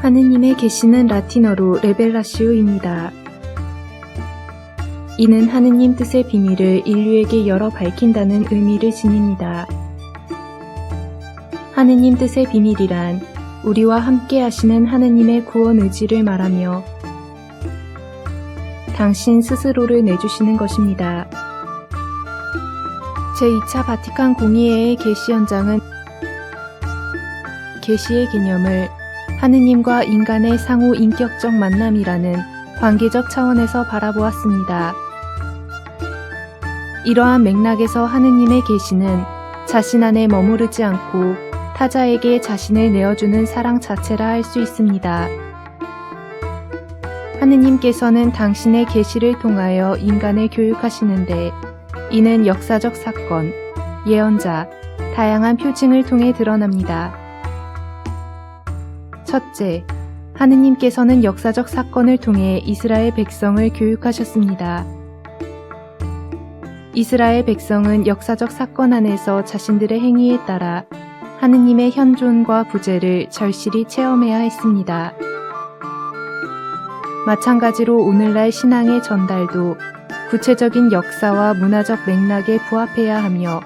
하느님의 계시는 라틴어로 레벨라시오입니다. 이는 하느님 뜻의 비밀을 인류에게 열어 밝힌다는 의미를 지닙니다. 하느님 뜻의 비밀이란 우리와 함께 하시는 하느님의 구원 의지를 말하며 당신 스스로를 내주시는 것입니다. 제2차 바티칸 공의회의 계시 현장은 계시의 개념을 하느님과 인간의 상호 인격적 만남이라는 관계적 차원에서 바라보았습니다. 이러한 맥락에서 하느님의 계시는 자신 안에 머무르지 않고 타자에게 자신을 내어주는 사랑 자체라 할 수 있습니다. 하느님께서는 당신의 계시를 통하여 인간을 교육하시는데 이는 역사적 사건, 예언자, 다양한 표징을 통해 드러납니다. 첫째, 하느님께서는 역사적 사건을 통해 이스라엘 백성을 교육하셨습니다. 이스라엘 백성은 역사적 사건 안에서 자신들의 행위에 따라 하느님의 현존과 부재를 절실히 체험해야 했습니다. 마찬가지로 오늘날 신앙의 전달도 구체적인 역사와 문화적 맥락에 부합해야 하며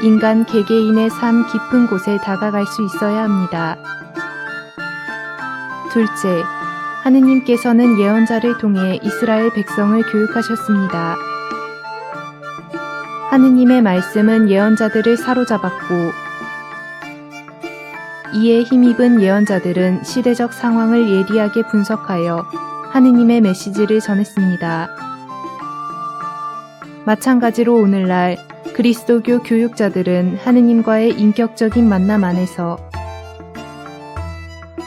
인간 개개인의 삶 깊은 곳에 다가갈 수 있어야 합니다. 둘째, 하느님께서는 예언자를 통해 이스라엘 백성을 교육하셨습니다. 하느님의 말씀은 예언자들을 사로잡았고 이에 힘입은 예언자들은 시대적 상황을 예리하게 분석하여 하느님의 메시지를 전했습니다. 마찬가지로 오늘날 그리스도교 교육자들은 하느님과의 인격적인 만남 안에서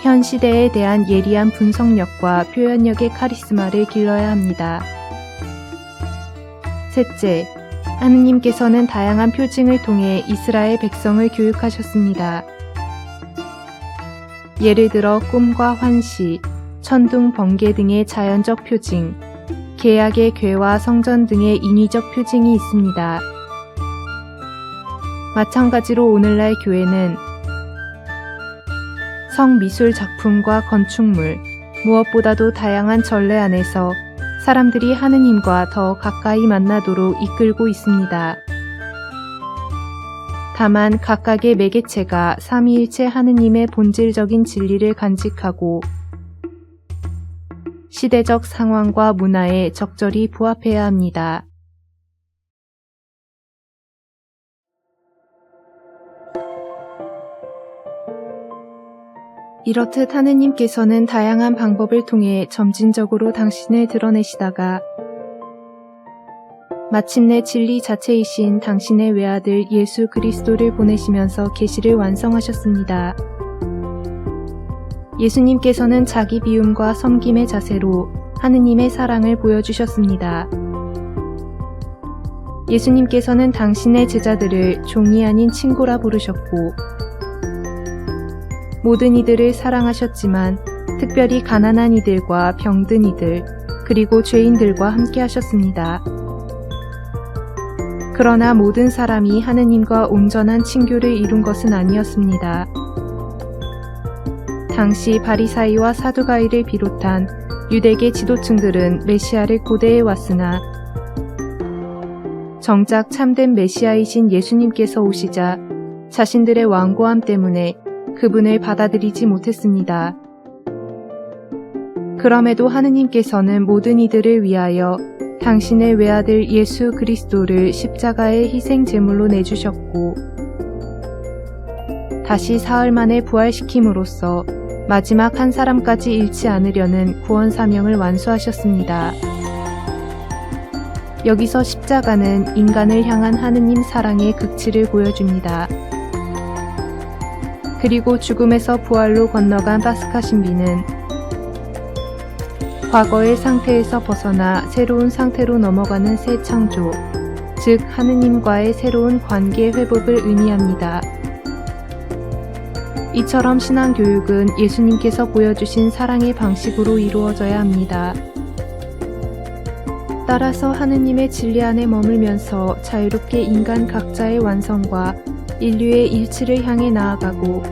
현 시대에 대한 예리한 분석력과 표현력의 카리스마를 길러야 합니다. 셋째, 하느님께서는 다양한 표징을 통해 이스라엘 백성을 교육하셨습니다. 예를 들어 꿈과 환시, 천둥, 번개 등의 자연적 표징, 계약의 궤와 성전 등의 인위적 표징이 있습니다. 마찬가지로 오늘날 교회는 성미술 작품과 건축물, 무엇보다도 다양한 전례 안에서 사람들이 하느님과 더 가까이 만나도록 이끌고 있습니다. 다만 각각의 매개체가 삼위일체 하느님의 본질적인 진리를 간직하고 시대적 상황과 문화에 적절히 부합해야 합니다. 이렇듯 하느님께서는 다양한 방법을 통해 점진적으로 당신을 드러내시다가 마침내 진리 자체이신 당신의 외아들 예수 그리스도를 보내시면서 계시를 완성하셨습니다. 예수님께서는 자기 비움과 섬김의 자세로 하느님의 사랑을 보여주셨습니다. 예수님께서는 당신의 제자들을 종이 아닌 친구라 부르셨고 모든 이들을 사랑하셨지만 특별히 가난한 이들과 병든 이들 그리고 죄인들과 함께 하셨습니다. 그러나 모든 사람이 하느님과 온전한 친교를 이룬 것은 아니었습니다. 당시 바리사이와 사두가이를 비롯한 유대계 지도층들은 메시아를 고대해 왔으나 정작 참된 메시아이신 예수님께서 오시자 자신들의 완고함 때문에 그분을 받아들이지 못했습니다. 그럼에도 하느님께서는 모든 이들을 위하여 당신의 외아들 예수 그리스도를 십자가의 희생 제물로 내주셨고 다시 사흘 만에 부활시킴으로써 마지막 한 사람까지 잃지 않으려는 구원 사명을 완수하셨습니다. 여기서 십자가는 인간을 향한 하느님 사랑의 극치를 보여줍니다. 그리고 죽음에서 부활로 건너간 파스카 신비는 과거의 상태에서 벗어나 새로운 상태로 넘어가는 새 창조, 즉 하느님과의 새로운 관계 회복을 의미합니다. 이처럼 신앙교육은 예수님께서 보여주신 사랑의 방식으로 이루어져야 합니다. 따라서 하느님의 진리 안에 머물면서 자유롭게 인간 각자의 완성과 인류의 일치를 향해 나아가고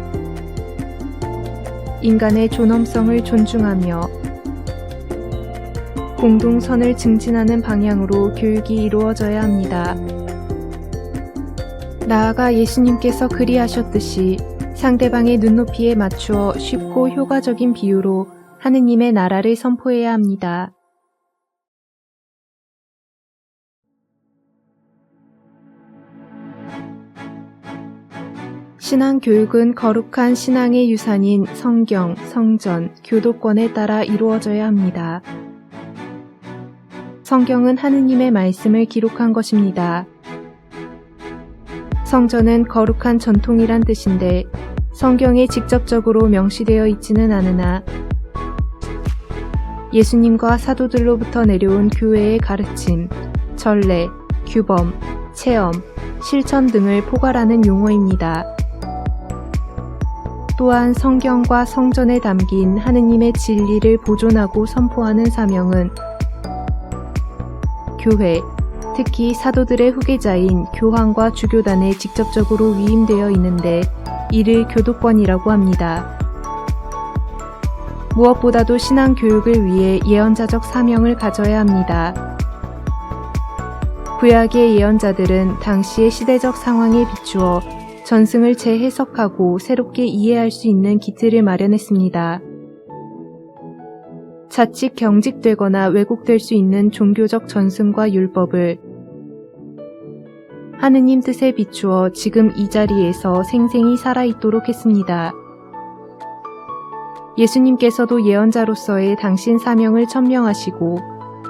인간의 존엄성을 존중하며 공동선을 증진하는 방향으로 교육이 이루어져야 합니다. 나아가 예수님께서 그리하셨듯이 상대방의 눈높이에 맞추어 쉽고 효과적인 비유로 하느님의 나라를 선포해야 합니다. 신앙교육은 거룩한 신앙의 유산인 성경, 성전, 교도권에 따라 이루어져야 합니다. 성경은 하느님의 말씀을 기록한 것입니다. 성전은 거룩한 전통이란 뜻인데 성경에 직접적으로 명시되어 있지는 않으나 예수님과 사도들로부터 내려온 교회의 가르침, 전례, 규범, 체험, 실천 등을 포괄하는 용어입니다. 또한 성경과 성전에 담긴 하느님의 진리를 보존하고 선포하는 사명은 교회, 특히 사도들의 후계자인 교황과 주교단에 직접적으로 위임되어 있는데 이를 교도권이라고 합니다. 무엇보다도 신앙 교육을 위해 예언자적 사명을 가져야 합니다. 구약의 예언자들은 당시의 시대적 상황에 비추어 전승을 재해석하고 새롭게 이해할 수 있는 기틀을 마련했습니다. 자칫 경직되거나 왜곡될 수 있는 종교적 전승과 율법을 하느님 뜻에 비추어 지금 이 자리에서 생생히 살아있도록 했습니다. 예수님께서도 예언자로서의 당신 사명을 천명하시고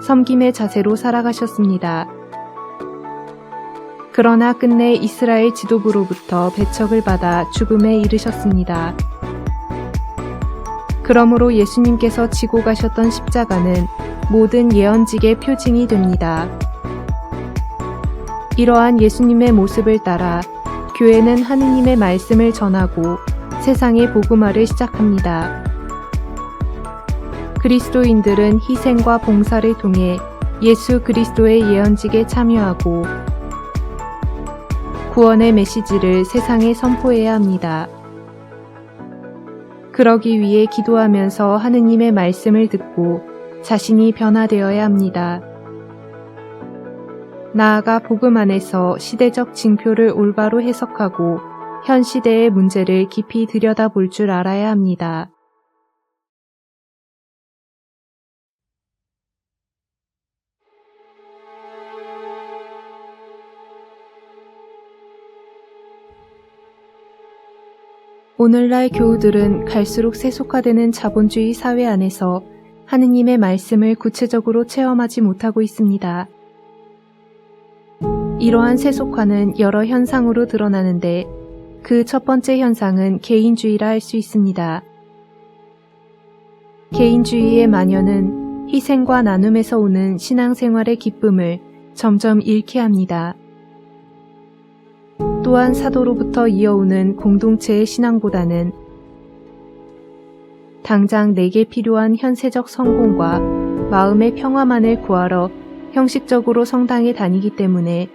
섬김의 자세로 살아가셨습니다. 그러나 끝내 이스라엘 지도부로부터 배척을 받아 죽음에 이르셨습니다. 그러므로 예수님께서 지고 가셨던 십자가는 모든 예언직의 표징이 됩니다. 이러한 예수님의 모습을 따라 교회는 하느님의 말씀을 전하고 세상에 복음화를 시작합니다. 그리스도인들은 희생과 봉사를 통해 예수 그리스도의 예언직에 참여하고 구원의 메시지를 세상에 선포해야 합니다. 그러기 위해 기도하면서 하느님의 말씀을 듣고 자신이 변화되어야 합니다. 나아가 복음 안에서 시대적 징표를 올바로 해석하고 현 시대의 문제를 깊이 들여다볼 줄 알아야 합니다. 오늘날 교우들은 갈수록 세속화되는 자본주의 사회 안에서 하느님의 말씀을 구체적으로 체험하지 못하고 있습니다. 이러한 세속화는 여러 현상으로 드러나는데 그 첫 번째 현상은 개인주의라 할 수 있습니다. 개인주의의 만연은 희생과 나눔에서 오는 신앙생활의 기쁨을 점점 잃게 합니다. 또한 사도로부터 이어오는 공동체의 신앙보다는 당장 내게 필요한 현세적 성공과 마음의 평화만을 구하러 형식적으로 성당에 다니기 때문에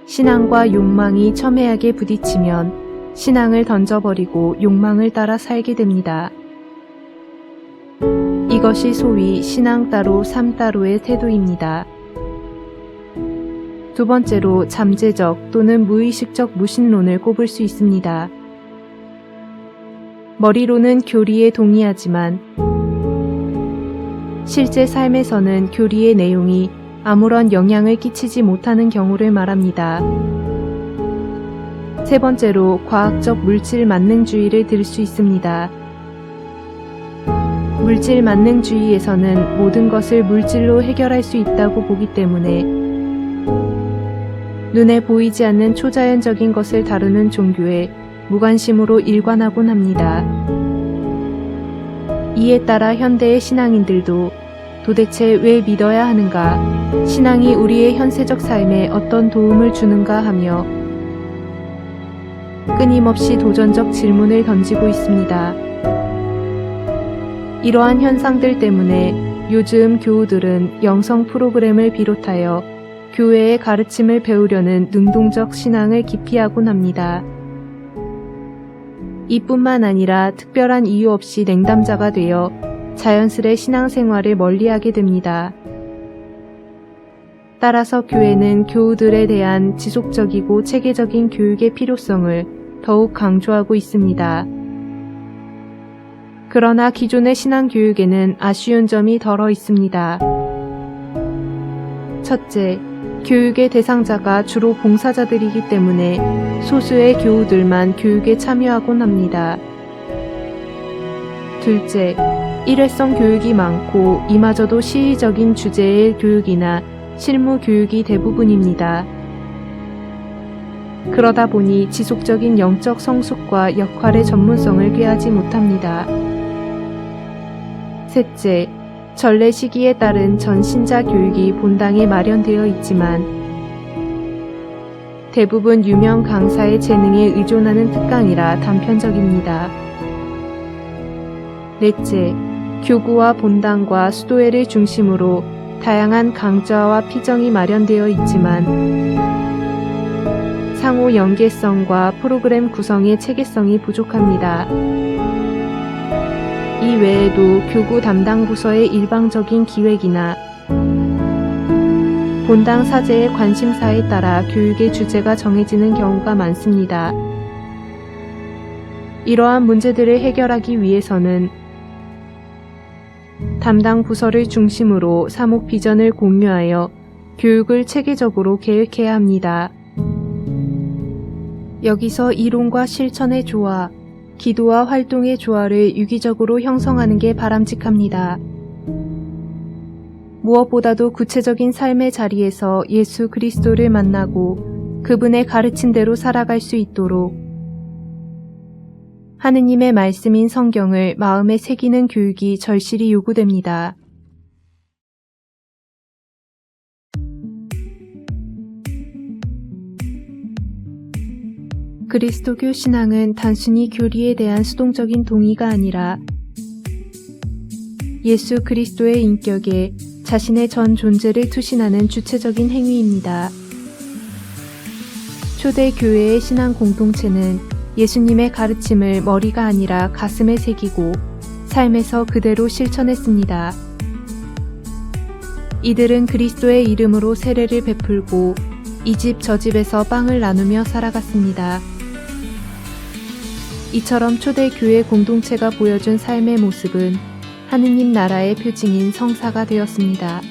신앙과 욕망이 첨예하게 부딪히면 신앙을 던져버리고 욕망을 따라 살게 됩니다. 이것이 소위 신앙 따로 삶 따로의 태도입니다. 두 번째로 잠재적 또는 무의식적 무신론을 꼽을 수 있습니다. 머리로는 교리에 동의하지만 실제 삶에서는 교리의 내용이 아무런 영향을 끼치지 못하는 경우를 말합니다. 세 번째로 과학적 물질 만능주의를 들 수 있습니다. 물질 만능주의에서는 모든 것을 물질로 해결할 수 있다고 보기 때문에 눈에 보이지 않는 초자연적인 것을 다루는 종교에 무관심으로 일관하곤 합니다. 이에 따라 현대의 신앙인들도 도대체 왜 믿어야 하는가, 신앙이 우리의 현세적 삶에 어떤 도움을 주는가 하며 끊임없이 도전적 질문을 던지고 있습니다. 이러한 현상들 때문에 요즘 교우들은 영성 프로그램을 비롯하여 교회의 가르침을 배우려는 능동적 신앙을 기피하곤 합니다. 이뿐만 아니라 특별한 이유 없이 냉담자가 되어 자연스레 신앙생활을 멀리하게 됩니다. 따라서 교회는 교우들에 대한 지속적이고 체계적인 교육의 필요성을 더욱 강조하고 있습니다. 그러나 기존의 신앙교육에는 아쉬운 점이 덜어 있습니다. 첫째, 교육의 대상자가 주로 봉사자들이기 때문에 소수의 교우들만 교육에 참여하곤 합니다. 둘째, 일회성 교육이 많고 이마저도 시의적인 주제의 교육이나 실무 교육이 대부분입니다. 그러다 보니 지속적인 영적 성숙과 역할의 전문성을 꾀하지 못합니다. 셋째, 전례 시기에 따른 전신자 교육이 본당에 마련되어 있지만 대부분 유명 강사의 재능에 의존하는 특강이라 단편적입니다. 넷째, 교구와 본당과 수도회를 중심으로 다양한 강좌와 피정이 마련되어 있지만 상호 연계성과 프로그램 구성의 체계성이 부족합니다. 이 외에도 교구 담당 부서의 일방적인 기획이나 본당 사제의 관심사에 따라 교육의 주제가 정해지는 경우가 많습니다. 이러한 문제들을 해결하기 위해서는 담당 부서를 중심으로 사목 비전을 공유하여 교육을 체계적으로 계획해야 합니다. 여기서 이론과 실천의 조화, 기도와 활동의 조화를 유기적으로 형성하는 게 바람직합니다. 무엇보다도 구체적인 삶의 자리에서 예수 그리스도를 만나고 그분의 가르친 대로 살아갈 수 있도록 하느님의 말씀인 성경을 마음에 새기는 교육이 절실히 요구됩니다. 그리스도교 신앙은 단순히 교리에 대한 수동적인 동의가 아니라 예수 그리스도의 인격에 자신의 전 존재를 투신하는 주체적인 행위입니다. 초대 교회의 신앙 공동체는 예수님의 가르침을 머리가 아니라 가슴에 새기고 삶에서 그대로 실천했습니다. 이들은 그리스도의 이름으로 세례를 베풀고 이 집 저 집에서 빵을 나누며 살아갔습니다. 이처럼 초대 교회 공동체가 보여준 삶의 모습은 하느님 나라의 표징인 성사가 되었습니다.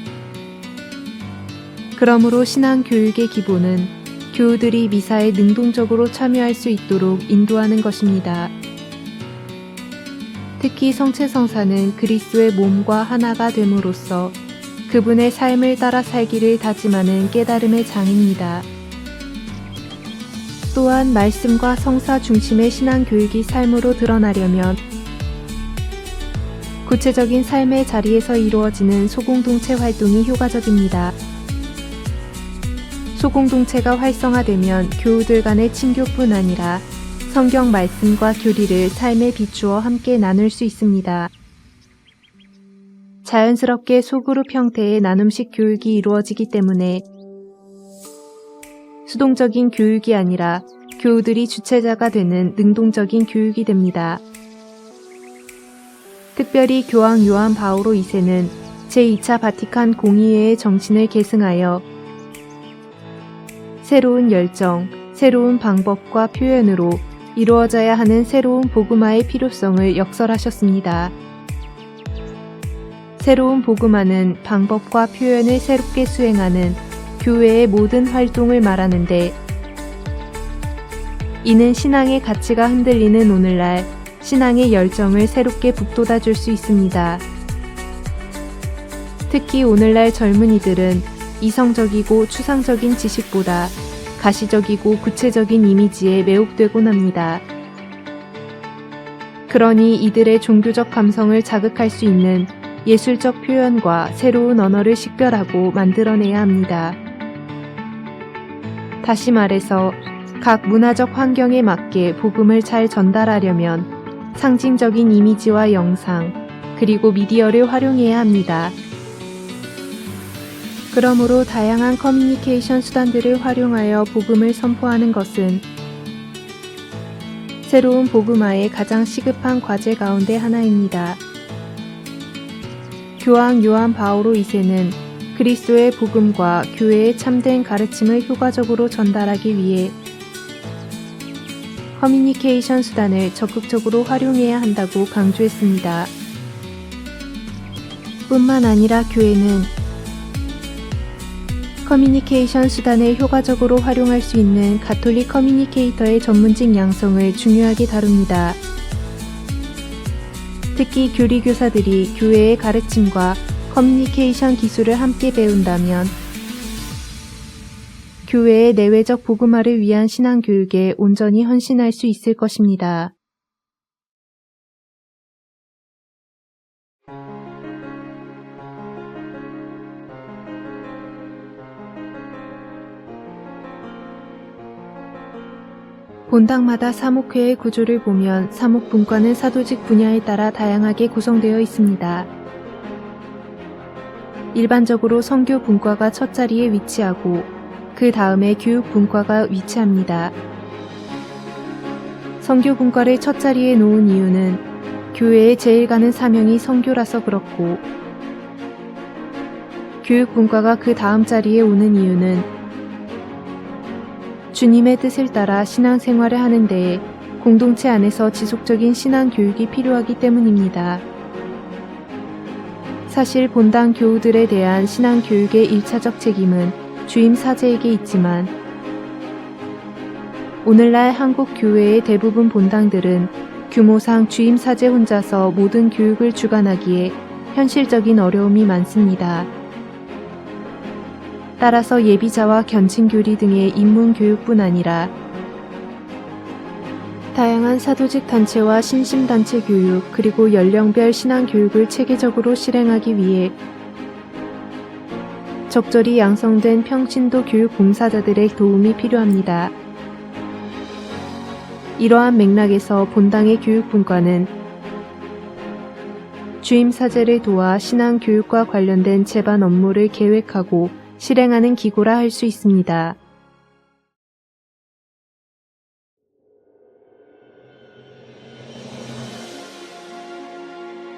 그러므로 신앙 교육의 기본은 교우들이 미사에 능동적으로 참여할 수 있도록 인도하는 것입니다. 특히 성체성사는 그리스도의 몸과 하나가 됨으로써 그분의 삶을 따라 살기를 다짐하는 깨달음의 장입니다. 또한 말씀과 성사 중심의 신앙 교육이 삶으로 드러나려면 구체적인 삶의 자리에서 이루어지는 소공동체 활동이 효과적입니다. 소공동체가 활성화되면 교우들 간의 친교뿐 아니라 성경 말씀과 교리를 삶에 비추어 함께 나눌 수 있습니다. 자연스럽게 소그룹 형태의 나눔식 교육이 이루어지기 때문에 수동적인 교육이 아니라 교우들이 주체자가 되는 능동적인 교육이 됩니다. 특별히 교황 요한 바오로 2세는 제2차 바티칸 공의회의 정신을 계승하여 새로운 열정, 새로운 방법과 표현으로 이루어져야 하는 새로운 복음화의 필요성을 역설하셨습니다. 새로운 복음화는 방법과 표현을 새롭게 수행하는 교회의 모든 활동을 말하는데 이는 신앙의 가치가 흔들리는 오늘날 신앙의 열정을 새롭게 북돋아줄 수 있습니다. 특히 오늘날 젊은이들은 이성적이고 추상적인 지식보다 가시적이고 구체적인 이미지에 매혹되곤 합니다. 그러니 이들의 종교적 감성을 자극할 수 있는 예술적 표현과 새로운 언어를 식별하고 만들어내야 합니다. 다시 말해서 각 문화적 환경에 맞게 복음을 잘 전달하려면 상징적인 이미지와 영상, 그리고 미디어를 활용해야 합니다. 그러므로 다양한 커뮤니케이션 수단들을 활용하여 복음을 선포하는 것은 새로운 복음화에 가장 시급한 과제 가운데 하나입니다. 교황 요한 바오로 2세는 그리스도의 복음과 교회의 참된 가르침을 효과적으로 전달하기 위해 커뮤니케이션 수단을 적극적으로 활용해야 한다고 강조했습니다. 뿐만 아니라 교회는 커뮤니케이션 수단을 효과적으로 활용할 수 있는 가톨릭 커뮤니케이터의 전문직 양성을 중요하게 다룹니다. 특히 교리교사들이 교회의 가르침과 커뮤니케이션 기술을 함께 배운다면 교회의 내외적 복음화를 위한 신앙교육에 온전히 헌신할 수 있을 것입니다. 본당마다 사목회의 구조를 보면 사목분과는 사도직 분야에 따라 다양하게 구성되어 있습니다. 일반적으로 선교분과가 첫 자리에 위치하고 그 다음에 교육분과가 위치합니다. 선교분과를 첫 자리에 놓은 이유는 교회에 제일 가는 사명이 선교라서 그렇고, 교육분과가 그 다음 자리에 오는 이유는 주님의 뜻을 따라 신앙생활을 하는 데에 공동체 안에서 지속적인 신앙교육이 필요하기 때문입니다. 사실 본당 교우들에 대한 신앙교육의 1차적 책임은 주임 사제에게 있지만 오늘날 한국 교회의 대부분 본당들은 규모상 주임 사제 혼자서 모든 교육을 주관하기에 현실적인 어려움이 많습니다. 따라서 예비자와 견친교리 등의 입문교육뿐 아니라 다양한 사도직 단체와 신심단체 교육 그리고 연령별 신앙교육을 체계적으로 실행하기 위해 적절히 양성된 평신도 교육 봉사자들의 도움이 필요합니다. 이러한 맥락에서 본당의 교육분과는 주임사제를 도와 신앙교육과 관련된 제반 업무를 계획하고 실행하는 기구라 할 수 있습니다.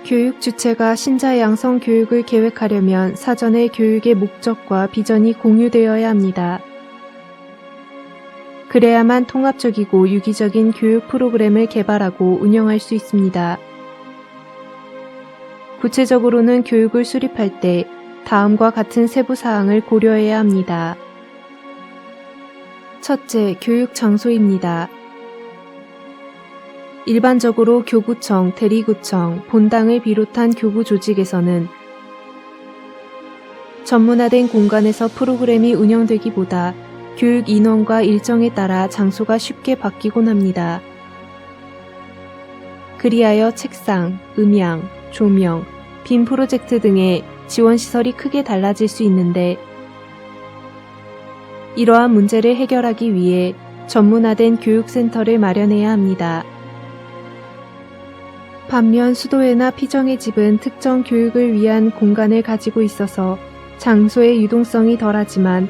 교육 주체가 신자 양성 교육을 계획하려면 사전에 교육의 목적과 비전이 공유되어야 합니다. 그래야만 통합적이고 유기적인 교육 프로그램을 개발하고 운영할 수 있습니다. 구체적으로는 교육을 수립할 때 다음과 같은 세부 사항을 고려해야 합니다. 첫째, 교육 장소입니다. 일반적으로 교구청, 대리구청, 본당을 비롯한 교구 조직에서는 전문화된 공간에서 프로그램이 운영되기보다 교육 인원과 일정에 따라 장소가 쉽게 바뀌곤 합니다. 그리하여 책상, 음향, 조명, 빔 프로젝트 등의 지원시설이 크게 달라질 수 있는데 이러한 문제를 해결하기 위해 전문화된 교육센터를 마련해야 합니다. 반면 수도회나 피정의 집은 특정 교육을 위한 공간을 가지고 있어서 장소의 유동성이 덜하지만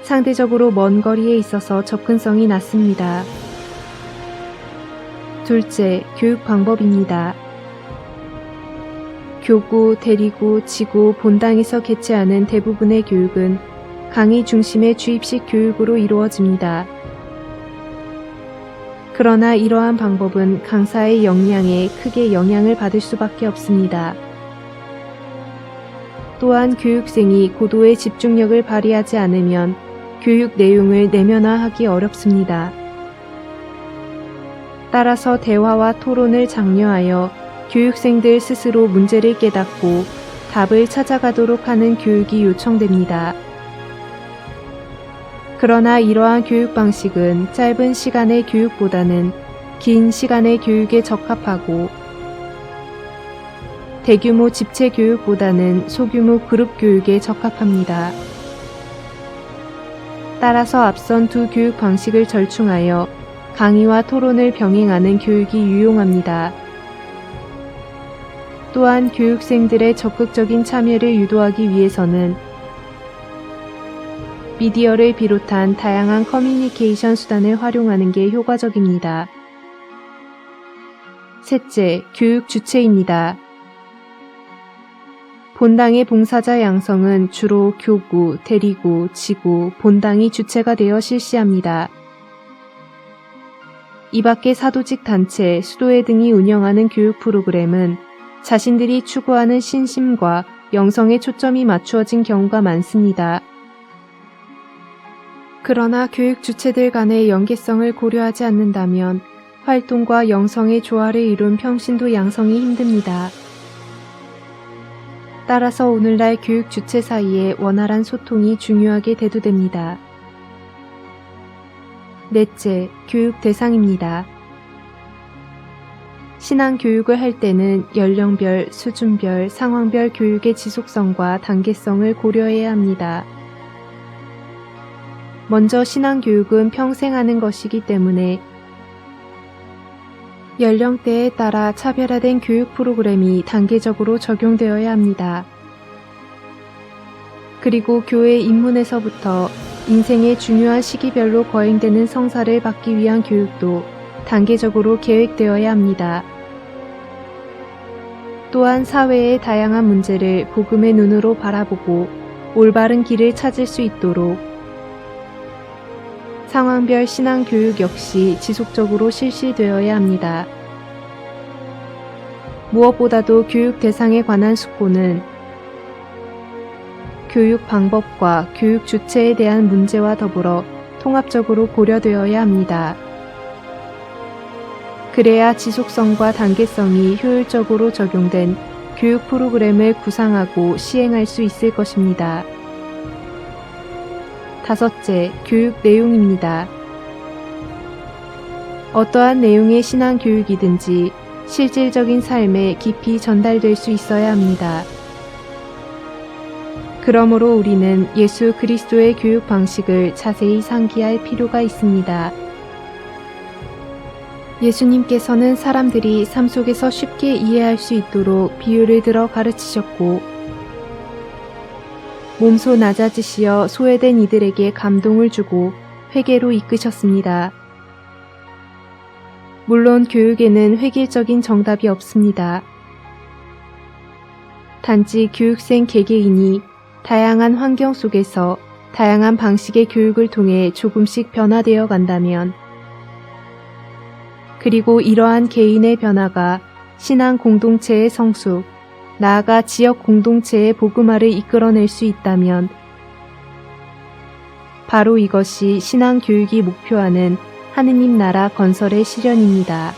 상대적으로 먼 거리에 있어서 접근성이 낮습니다. 둘째, 교육 방법입니다. 교구, 대리구, 지구, 본당에서 개최하는 대부분의 교육은 강의 중심의 주입식 교육으로 이루어집니다. 그러나 이러한 방법은 강사의 역량에 크게 영향을 받을 수밖에 없습니다. 또한 교육생이 고도의 집중력을 발휘하지 않으면 교육 내용을 내면화하기 어렵습니다. 따라서 대화와 토론을 장려하여 교육생들 스스로 문제를 깨닫고 답을 찾아가도록 하는 교육이 요청됩니다. 그러나 이러한 교육 방식은 짧은 시간의 교육보다는 긴 시간의 교육에 적합하고 대규모 집체 교육보다는 소규모 그룹 교육에 적합합니다. 따라서 앞선 두 교육 방식을 절충하여 강의와 토론을 병행하는 교육이 유용합니다. 또한 교육생들의 적극적인 참여를 유도하기 위해서는 미디어를 비롯한 다양한 커뮤니케이션 수단을 활용하는 게 효과적입니다. 셋째, 교육 주체입니다. 본당의 봉사자 양성은 주로 교구, 대리구, 지구, 본당이 주체가 되어 실시합니다. 이 밖에 사도직 단체, 수도회 등이 운영하는 교육 프로그램은 자신들이 추구하는 신심과 영성에 초점이 맞추어진 경우가 많습니다. 그러나 교육 주체들 간의 연계성을 고려하지 않는다면 활동과 영성의 조화를 이룬 평신도 양성이 힘듭니다. 따라서 오늘날 교육 주체 사이에 원활한 소통이 중요하게 대두됩니다. 넷째, 교육 대상입니다. 신앙 교육을 할 때는 연령별, 수준별, 상황별 교육의 지속성과 단계성을 고려해야 합니다. 먼저 신앙 교육은 평생 하는 것이기 때문에 연령대에 따라 차별화된 교육 프로그램이 단계적으로 적용되어야 합니다. 그리고 교회 입문에서부터 인생의 중요한 시기별로 거행되는 성사를 받기 위한 교육도 단계적으로 계획되어야 합니다. 또한 사회의 다양한 문제를 복음의 눈으로 바라보고 올바른 길을 찾을 수 있도록 상황별 신앙 교육 역시 지속적으로 실시되어야 합니다. 무엇보다도 교육 대상에 관한 숙고는 교육 방법과 교육 주체에 대한 문제와 더불어 통합적으로 고려되어야 합니다. 그래야 지속성과 단계성이 효율적으로 적용된 교육 프로그램을 구상하고 시행할 수 있을 것입니다. 다섯째, 교육 내용입니다. 어떠한 내용의 신앙 교육이든지 실질적인 삶에 깊이 전달될 수 있어야 합니다. 그러므로 우리는 예수 그리스도의 교육 방식을 자세히 상기할 필요가 있습니다. 예수님께서는 사람들이 삶 속에서 쉽게 이해할 수 있도록 비유를 들어 가르치셨고 몸소 낮아지시어 소외된 이들에게 감동을 주고 회개로 이끄셨습니다. 물론 교육에는 획일적인 정답이 없습니다. 단지 교육생 개개인이 다양한 환경 속에서 다양한 방식의 교육을 통해 조금씩 변화되어 간다면, 그리고 이러한 개인의 변화가 신앙 공동체의 성숙, 나아가 지역 공동체의 복음화를 이끌어낼 수 있다면 바로 이것이 신앙 교육이 목표하는 하느님 나라 건설의 실현입니다.